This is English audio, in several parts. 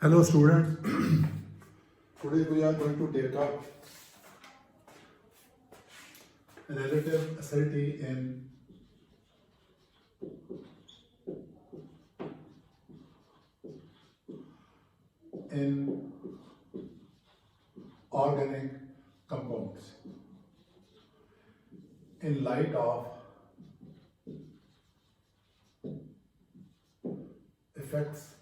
Hello students, today we are going to take up relative acidity in organic compounds in light of effects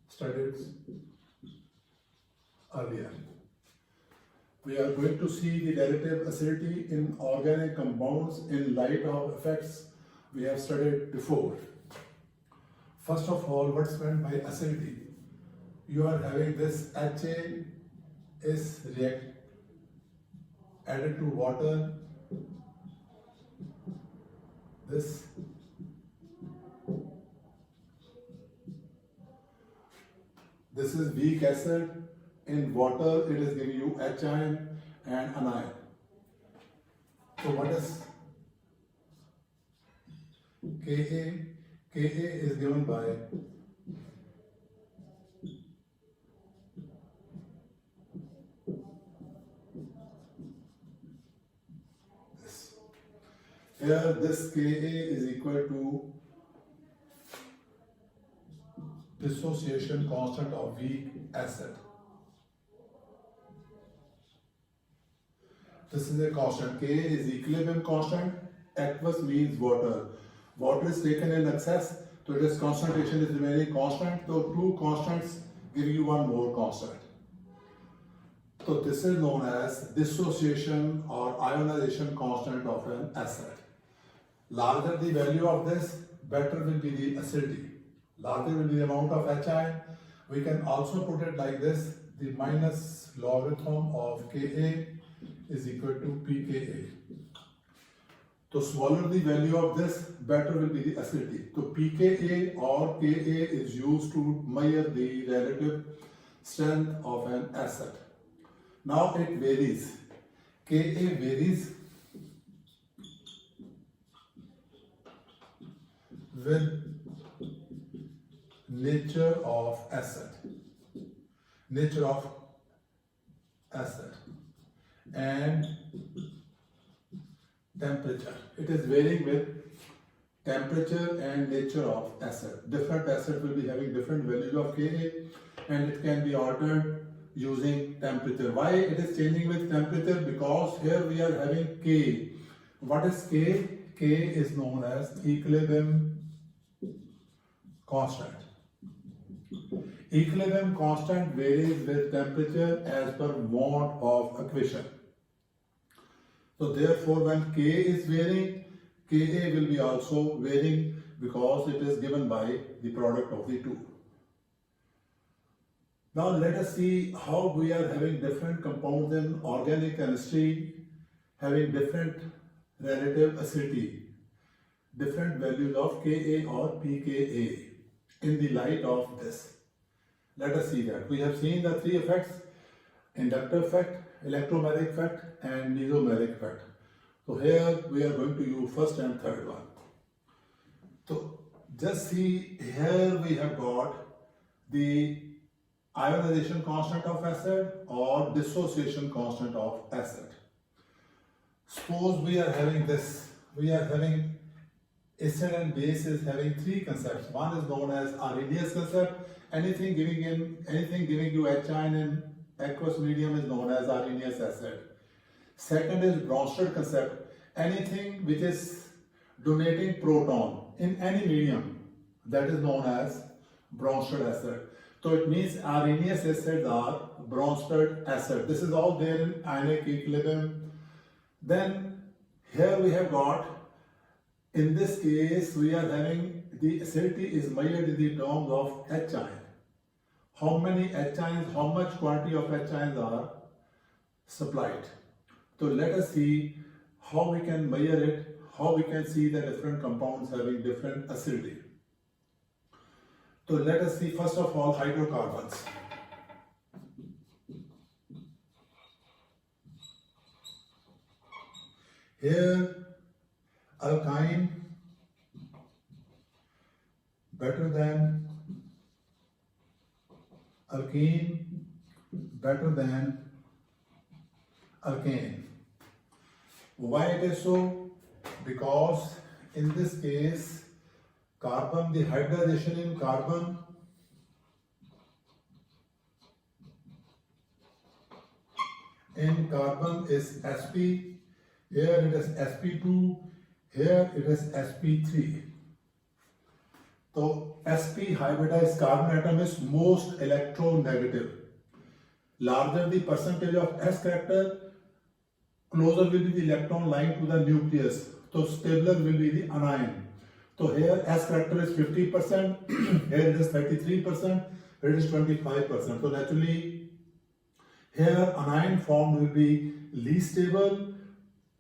studied earlier. We are going to see the relative acidity in organic compounds in light of effects we have studied before. First of all, what's meant by acidity? You are having this HAS react added to water. This is weak acid. In water, it is giving you H ion and anion. So what is Ka? Ka is given by this. Here, this Ka is equal to dissociation constant of weak acid. This is a constant. K is equilibrium constant. Aqueous means water. Water is taken in excess, so its concentration is remaining constant. So two constants give you one more constant. So this is known as dissociation or ionization constant of an acid. Larger the value of this, better will be the acidity. Larger will be the amount of H ion. We can also put it like this: the minus logarithm of Ka is equal to pKa. So smaller the value of this, better will be the acidity. So pKa or Ka is used to measure the relative strength of an acid. Now it varies. Ka varies with nature of acid and temperature. It is varying with temperature and nature of acid. Different acid will be having different values of Ka, and it can be altered using temperature. Why it is changing with temperature? Because here we are having K. What is K? K is known as equilibrium constant. Equilibrium constant varies with temperature as per mode of equation. So therefore, when K is varying, Ka will be also varying because it is given by the product of the two. Now let us see how we are having different compounds in organic chemistry having different relative acidity, different values of Ka or pKa in the light of this. Let us see that. We have seen the three effects: inductive effect, electromagnetic effect and mesomeric effect. So here we are going to use first and third one. So just see, here we have got the ionization constant of acid or dissociation constant of acid. Suppose we are having this, we are having acid and base is having three concepts. One is known as Arrhenius concept. Anything giving you H ion in aqueous medium is known as Arrhenius acid. Second is Bronsted concept. Anything which is donating proton in any medium, that is known as Bronsted acid. So it means Arrhenius acids are Bronsted acid. This is all there in ionic equilibrium. Then here we have got, in this case we are having the acidity is measured in the terms of H ion. How many H ions, how much quantity of H ions are supplied. So let us see how we can measure it, how we can see the different compounds having different acidity. So let us see first of all hydrocarbons. Here alkyne better than alkene better than alkane. Why it is so? Because in this case, carbon, the hybridization in carbon is sp, here it is sp2, here it is sp3. So sp hybridized carbon atom is most electronegative. Larger the percentage of s character, closer will be the electron line to the nucleus. So stabler will be the anion. So here s character is 50%, here it is 33%, here it is 25%. So naturally here anion form will be least stable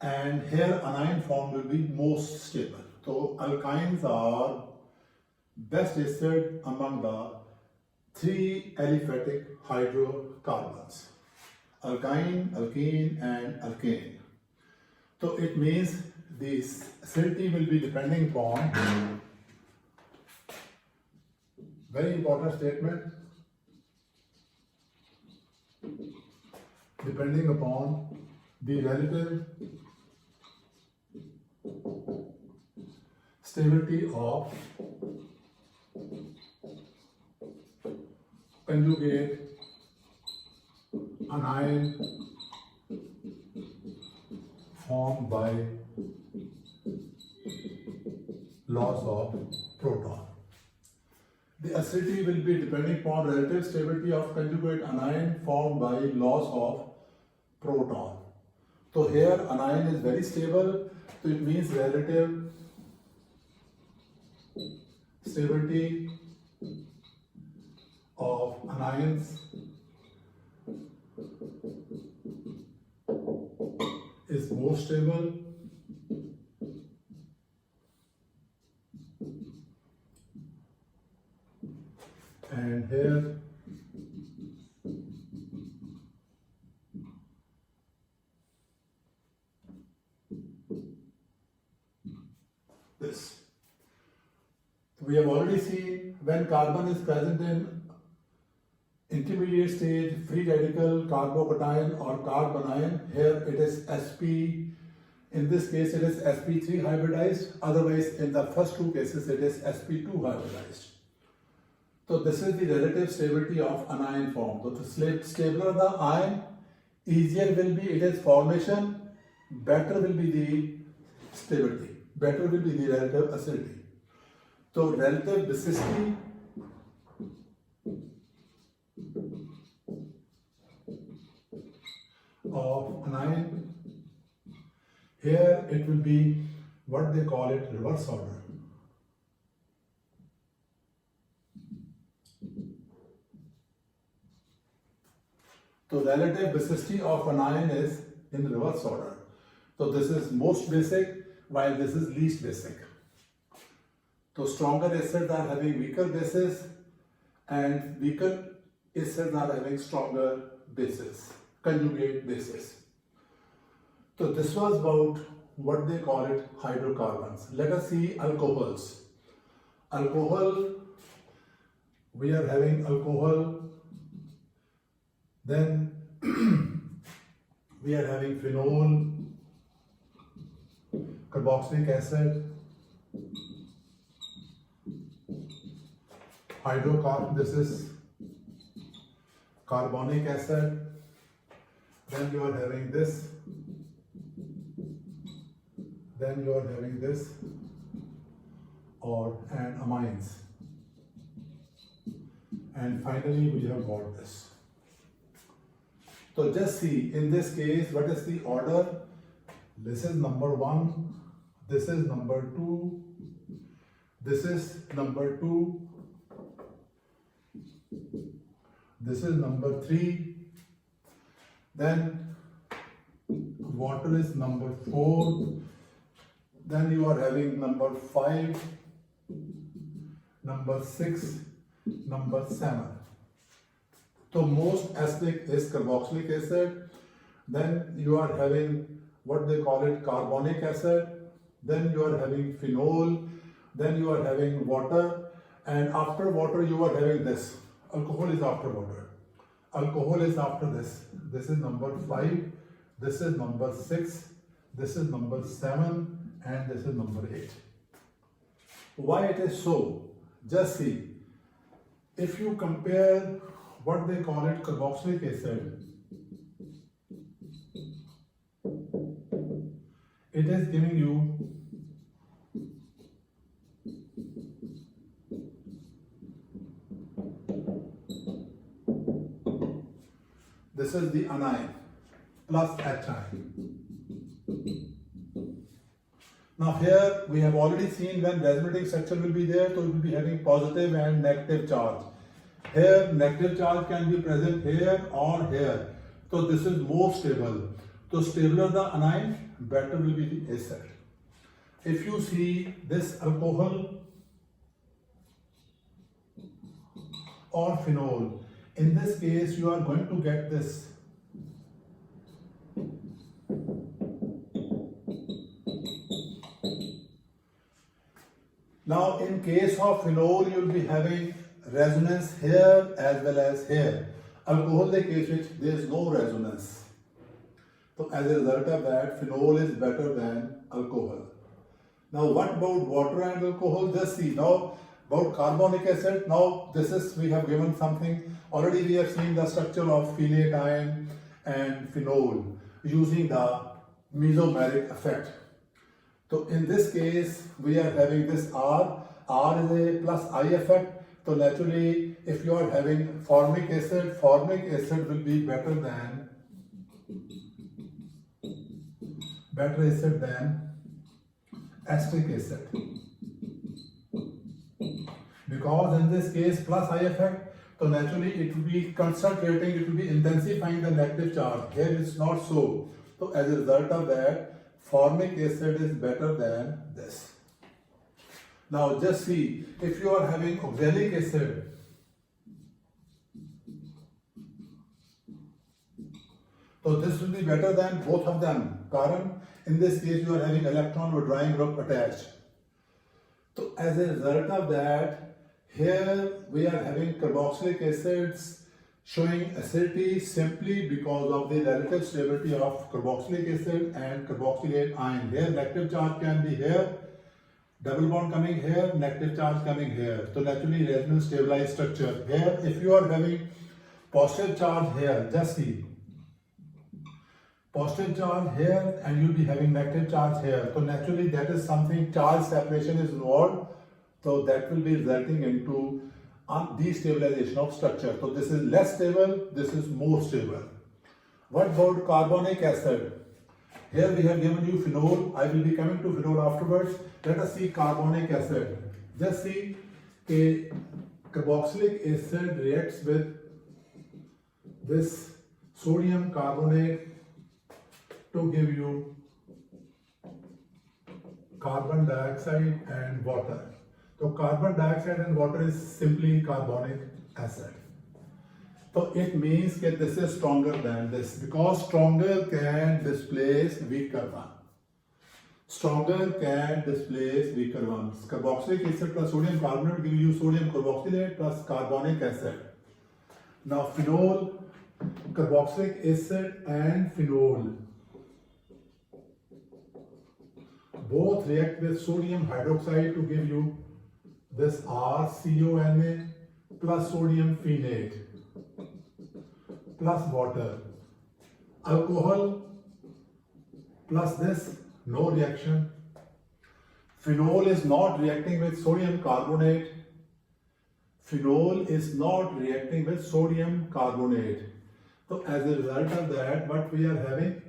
and here anion form will be most stable. So alkynes are best acid among the three aliphatic hydrocarbons: alkyne, alkene and alkane. So it means this acidity will be depending upon, very important statement, depending upon the relative stability of conjugate anion formed by loss of proton. The acidity will be depending upon relative stability of conjugate anion formed by loss of proton. So here anion is very stable, so it means relative stability of anions is more stable, and here this. We have already seen when carbon is present in intermediate stage, free radical, carbocation or carbanion, here it is sp, in this case it is sp3 hybridized, otherwise in the first two cases it is sp2 hybridized. So this is the relative stability of anion form. So the stabler the ion, easier will be its formation, better will be the stability, better will be the relative acidity. So relative basicity of anion, here it will be what they call it reverse order. So relative basicity of anion is in reverse order. So this is most basic while this is least basic. So stronger acids are having weaker bases and weaker acids are having stronger bases, conjugate bases. So this was about what they call it hydrocarbons. Let us see alcohols. Alcohol, we are having alcohol, then we are having phenol, carboxylic acid, hydrocarbon, this is carbonic acid, then you are having this, then you are having this, and amines, and finally we have got this. So just see, in this case, what is the order? This is number 1, this is number 2, this is number 2, this is number 3, then water is number 4, then you are having number 5, number 6, number 7. So most acidic is carboxylic acid, then you are having what they call it carbonic acid, then you are having phenol, then you are having water, and after water you are having this alcohol is after water. Alcohol is after this. This is number 5, this is number 6, this is number 7, and this is number 8. Why it is so? Just see. If you compare what they call it carboxylic acid, it is giving you this is the anion plus H ion. Now here we have already seen when resonating structure will be there, so it will be having positive and negative charge. Here negative charge can be present here or here. So this is more stable. So stabler the anion, better will be the acid. If you see this alcohol or phenol, in this case you are going to get this. Now in case of phenol you will be having resonance here as well as here. Alcohol the case which there is no resonance. So as a result of that, phenol is better than alcohol. Now what about water and alcohol? Just see now about carbonic acid. Now this is, we have given something. Already we have seen the structure of phenate ion and phenol using the mesomeric effect. So in this case we are having this R. R is a plus I effect. So naturally if you are having formic acid will be better acid than acetic acid, because in this case plus I effect, so naturally it will be concentrating, it will be intensifying the negative charge. Here it's not so. So as a result of that, formic acid is better than this. Now just see, if you are having oxalic acid, so this will be better than both of them. Carbon, in this case you are having electron withdrawing group attached. So as a result of that, here we are having carboxylic acids showing acidity simply because of the relative stability of carboxylic acid and carboxylate ion. Here negative charge can be here, double bond coming here, negative charge coming here. So naturally resonance stabilized structure. Here if you are having positive charge here, just see, positive charge here and you'll be having negative charge here. So naturally that is something, charge separation is involved. So that will be resulting into destabilization of structure. So this is less stable, this is more stable. What about carbonic acid? Here we have given you phenol. I will be coming to phenol afterwards. Let us see carbonic acid. Just see, a carboxylic acid reacts with this sodium carbonate to give you carbon dioxide and water. So carbon dioxide and water is simply carbonic acid. So it means that this is stronger than this, because stronger can displace weaker one. Stronger can displace weaker ones. Carboxylic acid plus sodium carbonate give you sodium carboxylate plus carbonic acid. Now phenol, carboxylic acid and phenol both react with sodium hydroxide to give you this RCONA plus sodium phenate plus water. Alcohol plus this, no reaction. Phenol is not reacting with sodium carbonate. Phenol is not reacting with sodium carbonate. So as a result of that, what we are having,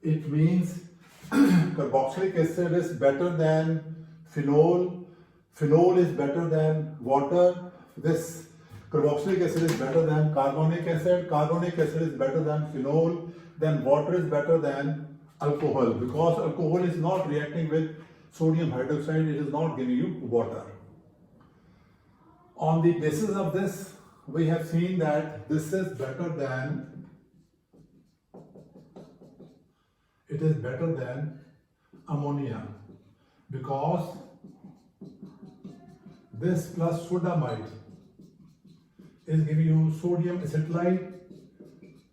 it means carboxylic acid is better than phenol. Phenol is better than water. This carboxylic acid is better than carbonic acid. Carbonic acid is better than phenol. Then water is better than alcohol, because alcohol is not reacting with sodium hydroxide. It is not giving you water. On the basis of this, we have seen that this is better than, it is better than ammonia, because this plus sodamide is giving you sodium acetylide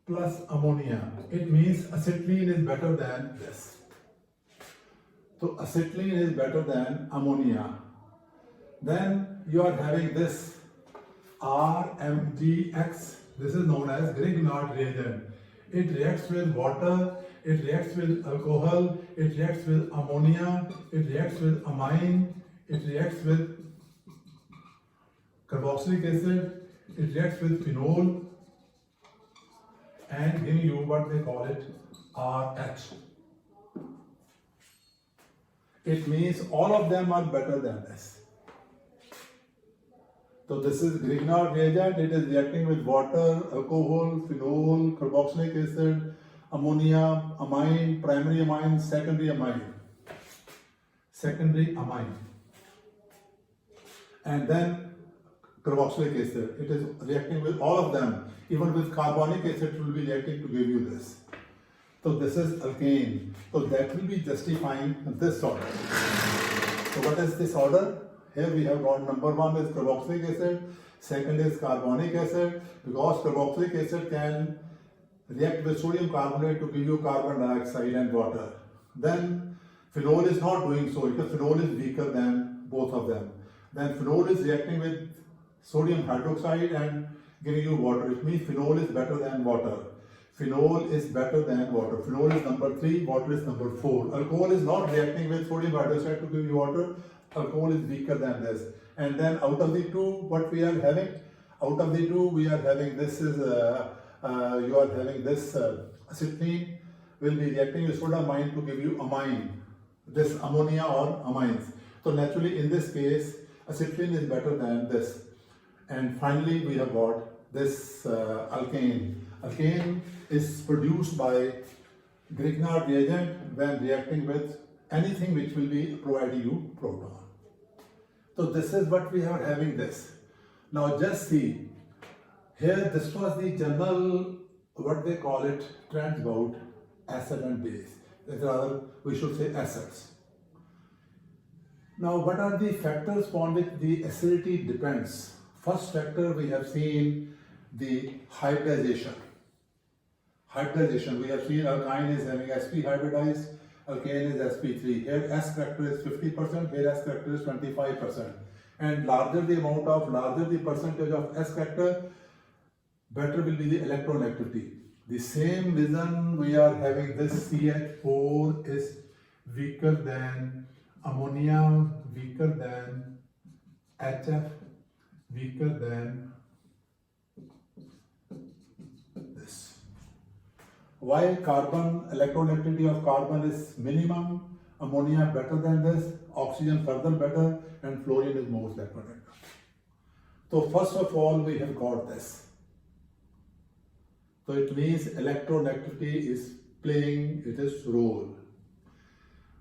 plus ammonia. It means acetylene is better than this. So acetylene is better than ammonia. Then you are having this RMGX. This is known as Grignard reagent. It reacts with water, it reacts with alcohol, it reacts with ammonia, it reacts with amine, it reacts with carboxylic acid, it reacts with phenol, and giving you what they call it RH. It means all of them are better than this. So this is Grignard reagent. It is reacting with water, alcohol, phenol, carboxylic acid, ammonia, amine, primary amine, secondary amine. Secondary amine. And then carboxylic acid. It is reacting with all of them. Even with carbonic acid, it will be reacting to give you this. So this is alkane. So that will be justifying this order. So what is this order? Here we have got number one is carboxylic acid, second is carbonic acid, because carboxylic acid can react with sodium carbonate to give you carbon dioxide and water. Then phenol is not doing so because phenol is weaker than both of them. Then phenol is reacting with sodium hydroxide and giving you water. It means phenol is better than water. Phenol is better than water. Phenol is number 3, water is number 4. Alcohol is not reacting with sodium hydroxide to give you water. Alcohol is weaker than this. And then out of the two, what we are having? Out of the two, we are having this is, you are having this acetylene will be reacting with sodamine to give you amine. This ammonia or amines. So naturally in this case, acetylene is better than this. And finally, we have got this alkane. Alkane is produced by Grignard reagent when reacting with anything which will be providing you proton. So this is what we are having this. Now just see, here this was the general, what they call it, trends about acid and base. Rather, we should say acids. Now what are the factors upon which the acidity depends? First factor we have seen the hybridization. Hybridization, we have seen alkyne is having sp hybridized, alkane is sp3. Here S factor is 50%, here S factor is 25%. And larger the amount of, larger the percentage of S factor, better will be the electronegativeness. The same reason we are having this CH4 is weaker than ammonia, weaker than HF, weaker than this. Why carbon, electronegativity of carbon is minimum, ammonia better than this, oxygen further better, and fluorine is most electronegative. So first of all, we have got this. So it means electronegativity is playing its role.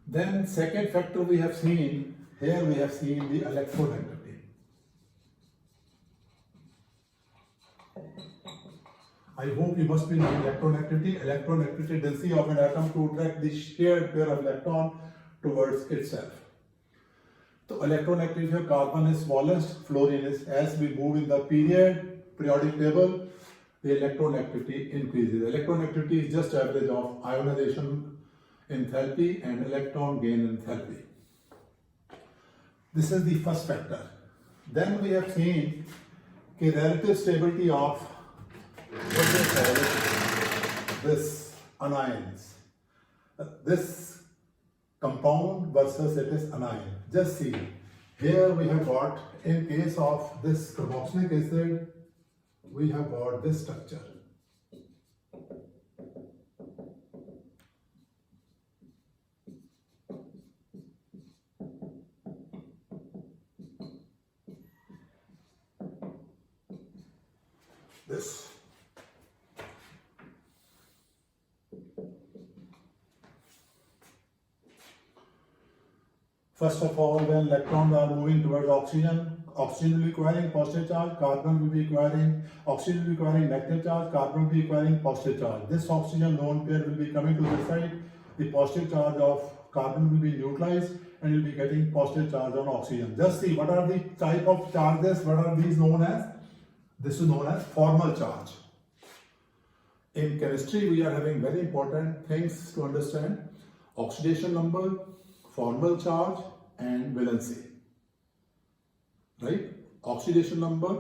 Then second factor we have seen, here we have seen the electronegativity. I hope you must be knowing electronegativity. Electronegativity density of an atom to attract the shared pair of electron towards itself. So electronegativity of carbon is smallest, fluorine is, as we move in the periodic table, the electronegativity increases. Electronegativity is just average of ionization enthalpy and electron gain enthalpy. This is the first factor. Then we have seen the relative stability of what they call it, this anions. This compound versus it is anion. Just see, here we have got, in case of this carboxylic acid, we have got this structure. This. First of all, when electrons are moving towards oxygen, oxygen will be acquiring positive charge, carbon will be acquiring, oxygen will be acquiring negative charge, carbon will be acquiring positive charge. This oxygen lone pair will be coming to this side, the positive charge of carbon will be neutralized and you'll be getting positive charge on oxygen. Just see what are the type of charges, what are these known as? This is known as formal charge. In chemistry, we are having very important things to understand: oxidation number, formal charge, and valency. Right? Oxidation number,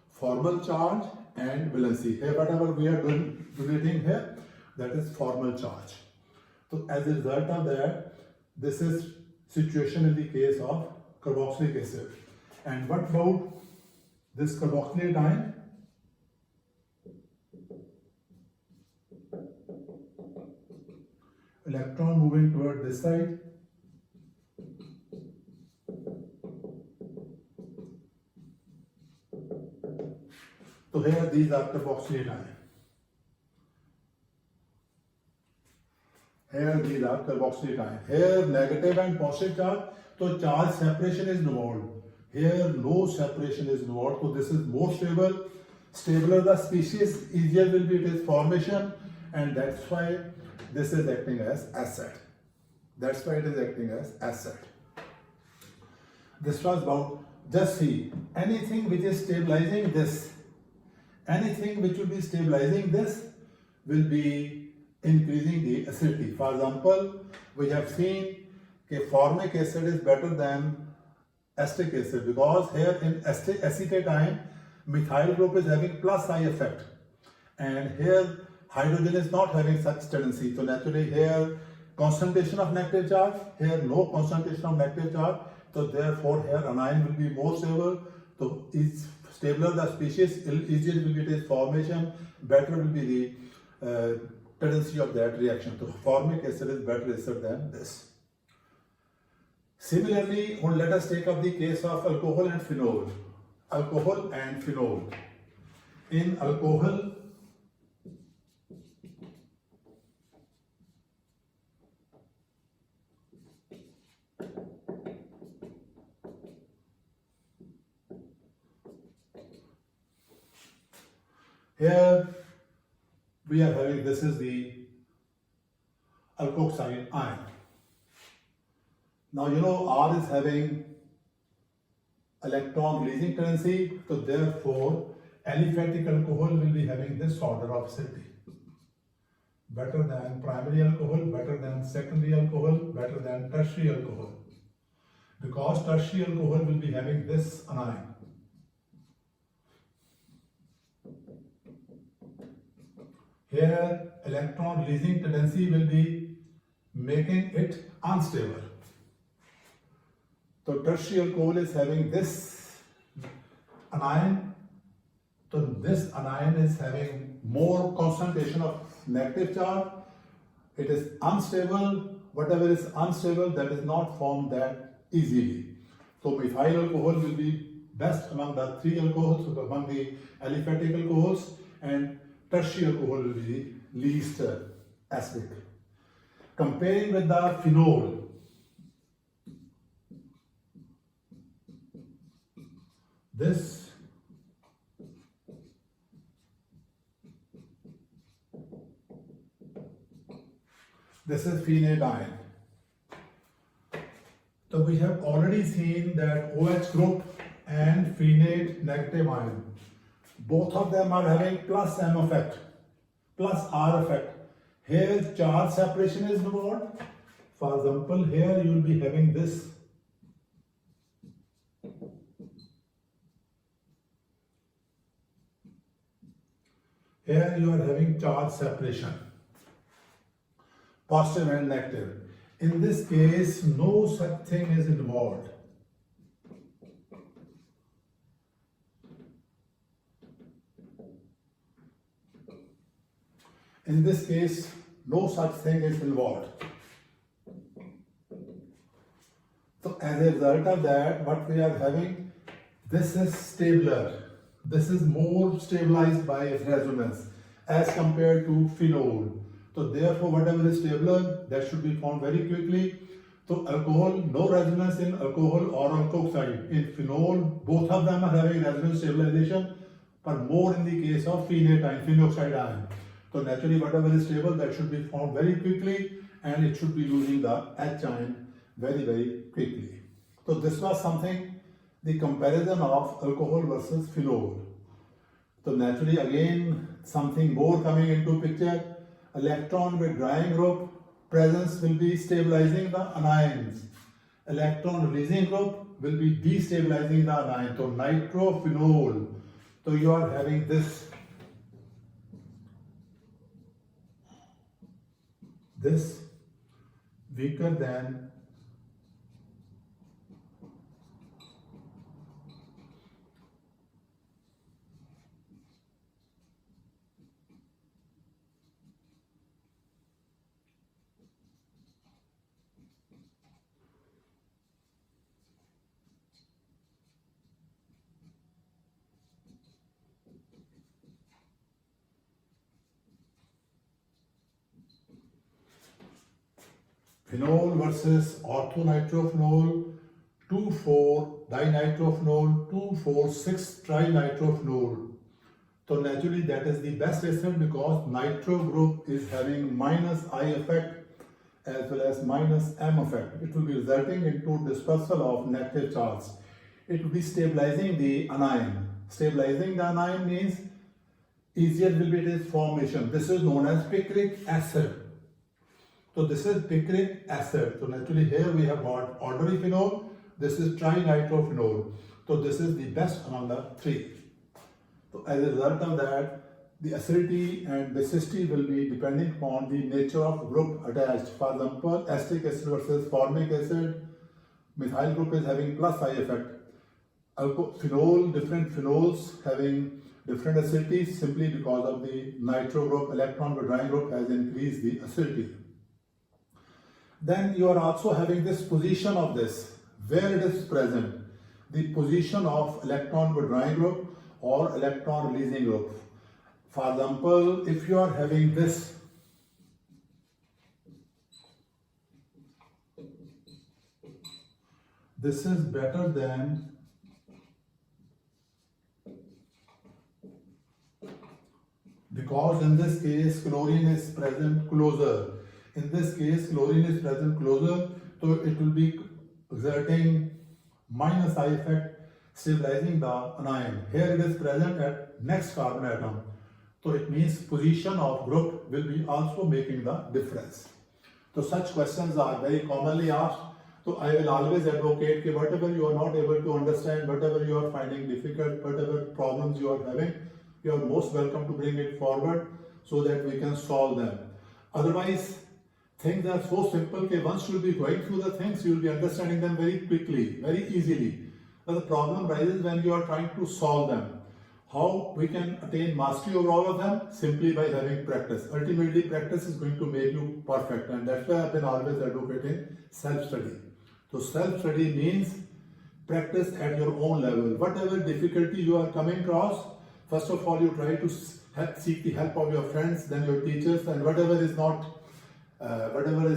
formal charge, and valency. Here, whatever we are doing here, that is formal charge. So, as a result of that, this is situation in the case of carboxylic acid. And what about this carboxylate ion? Electron moving toward this side. So here these are carboxylate ion. Here these are carboxylate ion. Here negative and positive charge. So charge separation is involved. Here no separation is involved. So this is more stable. Stabler the species, easier will be its formation, and that's why this is acting as acid. That's why it is acting as acid. This was about, just see, anything which is stabilizing this, anything which will be stabilizing this will be increasing the acidity. For example, we have seen that formic acid is better than acetic acid because here in acetate ion, methyl group is having plus I effect, and here hydrogen is not having such tendency. So naturally here concentration of negative charge, here no concentration of negative charge. So therefore here anion will be more stable. So is stabler the species, easier will be its formation, better will be the tendency of that reaction. So formic acid is better acid than this. Similarly, let us take up the case of alcohol and phenol. Alcohol and phenol. In alcohol, here we are having, this is the alkoxide ion. Now you know R is having electron releasing tendency, so therefore aliphatic alcohol will be having this order of acidity. Better than primary alcohol, better than secondary alcohol, better than tertiary alcohol. Because tertiary alcohol will be having this anion. Here electron releasing tendency will be making it unstable. So tertiary alcohol is having this anion. So this anion is having more concentration of negative charge. It is unstable. Whatever is unstable, that is not formed that easily. So methyl alcohol will be best among the three alcohols, among the aliphatic alcohols, and tertiary alcohol will be least acidic. Comparing with the phenol, this is phenate ion. So we have already seen that OH group and phenate negative ion, both of them are having plus M effect, plus R effect. Here charge separation is involved. For example, here you will be having this. Here you are having charge separation, positive and negative. In this case, no such thing is involved. In this case, no such thing is involved. So as a result of that, what we are having, this is stabler. This is more stabilized by resonance as compared to phenol. So therefore, whatever is stabler, that should be found very quickly. So alcohol, no resonance in alcohol or alkoxide. In phenol, both of them are having resonance stabilization, but more in the case of phenate ion, phenoxide ion. So naturally, whatever is stable, that should be found very quickly, and it should be losing the H ion very, very quickly. So this was something, the comparison of alcohol versus phenol. So naturally again something more coming into picture. Electron with drying group presence will be stabilizing the anions. Electron releasing group will be destabilizing the anion. So nitrophenol. So you are having this weaker than phenol versus orthonitrophenol, 2,4-dinitrophenol, 2,4,6-trinitrophenol. So naturally that is the best acid because nitro group is having minus I effect as well as minus M effect. It will be resulting into dispersal of negative charge. It will be stabilizing the anion. Stabilizing the anion means easier will be its formation. This is known as picric acid. So this is picric acid. So naturally here we have got ordinary phenol. This is trinitrophenol. So this is the best among the three. So as a result of that, the acidity and basicity will be depending upon the nature of group attached. For example, acetic acid versus formic acid. Methyl group is having plus I effect. Phenol, different phenols having different acidities simply because of the nitro group, electron withdrawing group has increased the acidity. Then you are also having this position of this, where it is present, the position of electron withdrawing group or electron releasing group. For example, if you are having this is better than because in this case chlorine is present closer. In this case chlorine is present closer, so it will be exerting minus I effect, stabilizing the anion. Here it is present at next carbon atom. So it means position of group will be also making the difference. So such questions are very commonly asked. So I will always advocate that whatever you are not able to understand, whatever you are finding difficult, whatever problems you are having, you are most welcome to bring it forward so that we can solve them. Otherwise, things are so simple that once you will be going through the things, you will be understanding them very quickly, very easily. But the problem rises when you are trying to solve them. How we can attain mastery over all of them? Simply by having practice. Ultimately, practice is going to make you perfect, and that's why I've been always advocating self-study. So self-study means practice at your own level. Whatever difficulty you are coming across, first of all, you try to seek the help of your friends, then your teachers, and whatever is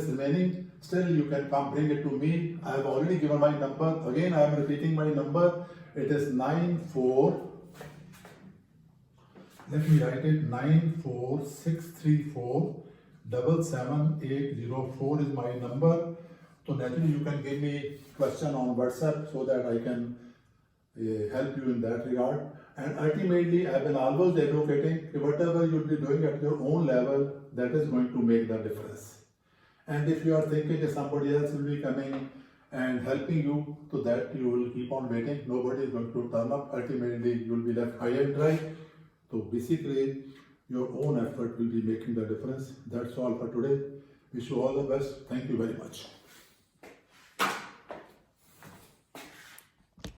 remaining, still you can come bring it to me. I have already given my number. Again, I am repeating my number. It is 94. Let me write it. 94634777804 is my number. So naturally, you can give me question on WhatsApp so that I can help you in that regard. And ultimately, I have been always advocating that whatever you will be doing at your own level, that is going to make the difference. And if you are thinking that somebody else will be coming and helping you, so that you will keep on waiting, nobody is going to turn up. Ultimately, you will be left high and dry. So basically, your own effort will be making the difference. That's all for today. Wish you all the best. Thank you very much.